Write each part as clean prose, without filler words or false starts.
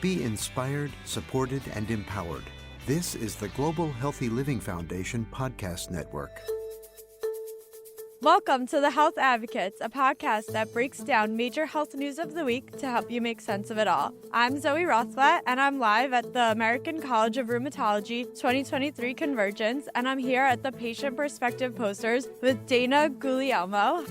Be inspired, supported, and empowered. This is the Global Healthy Living Foundation podcast network. Welcome to The Health Advocates, a podcast that breaks down major health news of the week to help you make sense of it all. I'm Zoe Rothblatt, and I'm live at the American College of Rheumatology 2023 Convergence, and I'm here at the Patient Perspective Posters with Dana Guglielmo.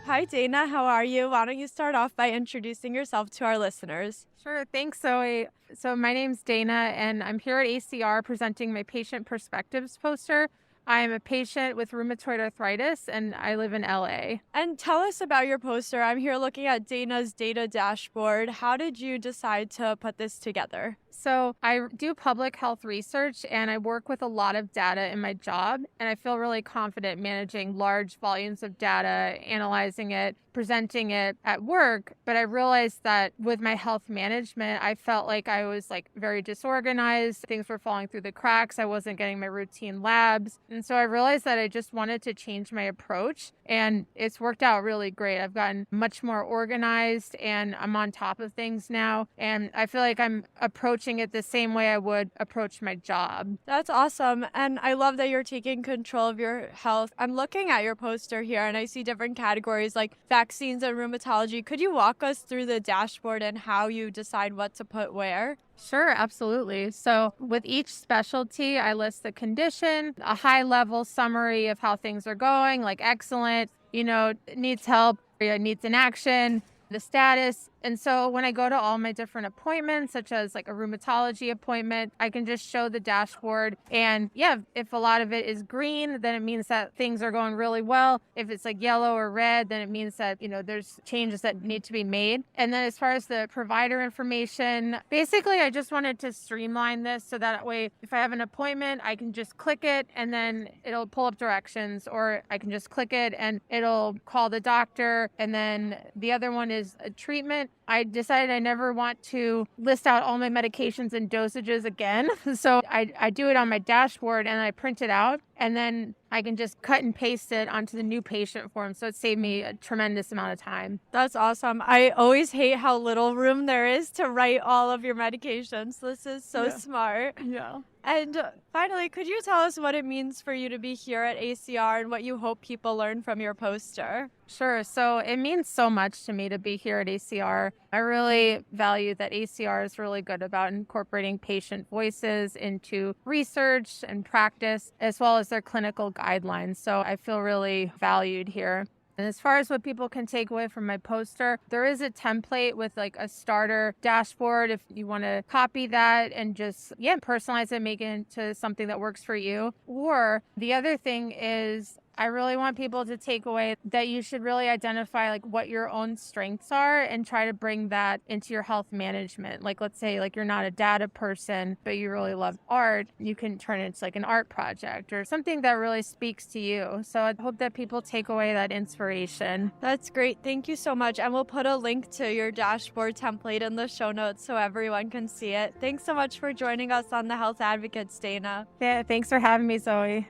Hi, Dana. How are you? Why don't you start off by introducing yourself to our listeners? Sure. Thanks, Zoe. So my name's Dana, and I'm here at ACR presenting my Patient Perspectives poster. I'm a patient with rheumatoid arthritis, and I live in LA. And tell us about your poster. I'm here looking at Dana's data dashboard. How did you decide to put this together? So I do public health research, and I work with a lot of data in my job, and I feel really confident managing large volumes of data, analyzing it, presenting it at work. But I realized that with my health management, I felt like I was very disorganized. Things were falling through the cracks. I wasn't getting my routine labs. And so I realized that I just wanted to change my approach, and it's worked out really great. I've gotten much more organized, and I'm on top of things now. And I feel like I'm approaching it the same way I would approach my job. That's awesome. And I love that you're taking control of your health. I'm looking at your poster here and I see different categories like vaccines and rheumatology. Could you walk us through the dashboard and how you decide what to put where? Sure, absolutely. So with each specialty, I list the condition, a high-level summary of how things are going, like excellent, needs help, needs an action, the status. And so when I go to all my different appointments, such as like a rheumatology appointment, I can just show the dashboard. And if a lot of it is green, then it means that things are going really well. If it's like yellow or red, then it means that, there's changes that need to be made. And then as far as the provider information, basically, I just wanted to streamline this so that way, if I have an appointment, I can just click it and then it'll pull up directions, or I can just click it and it'll call the doctor. And then the other one is a treatment. I decided I never want to list out all my medications and dosages again. So I do it on my dashboard and I print it out, and then I can just cut and paste it onto the new patient form. So it saved me a tremendous amount of time. That's awesome. I always hate how little room there is to write all of your medications. This is so smart. Yeah. And finally, could you tell us what it means for you to be here at ACR and what you hope people learn from your poster? Sure. So it means so much to me to be here at ACR. I really value that ACR is really good about incorporating patient voices into research and practice, as well as their clinical guidelines. So I feel really valued here. And as far as what people can take away from my poster, there is a template with like a starter dashboard if you want to copy that and just, personalize it, make it into something that works for you. Or the other thing is, I really want people to take away that you should really identify like what your own strengths are and try to bring that into your health management. Like, let's say like you're not a data person, but you really love art. You can turn it into like an art project or something that really speaks to you. So I hope that people take away that inspiration. That's great. Thank you so much. And we'll put a link to your dashboard template in the show notes so everyone can see it. Thanks so much for joining us on The Health Advocates, Dana. Yeah, thanks for having me, Zoe.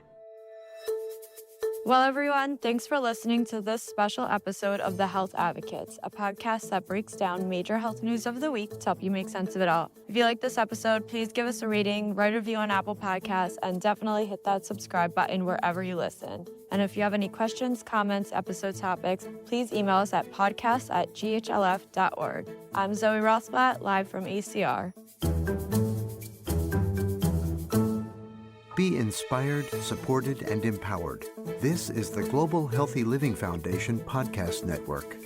Well, everyone, thanks for listening to this special episode of The Health Advocates, a podcast that breaks down major health news of the week to help you make sense of it all. If you like this episode, please give us a rating, write a review on Apple Podcasts, and definitely hit that subscribe button wherever you listen. And if you have any questions, comments, episode topics, please email us at podcast@ghlf.org. I'm Zoe Rothblatt, live from ACR. Be inspired, supported, and empowered. This is the Global Healthy Living Foundation podcast network.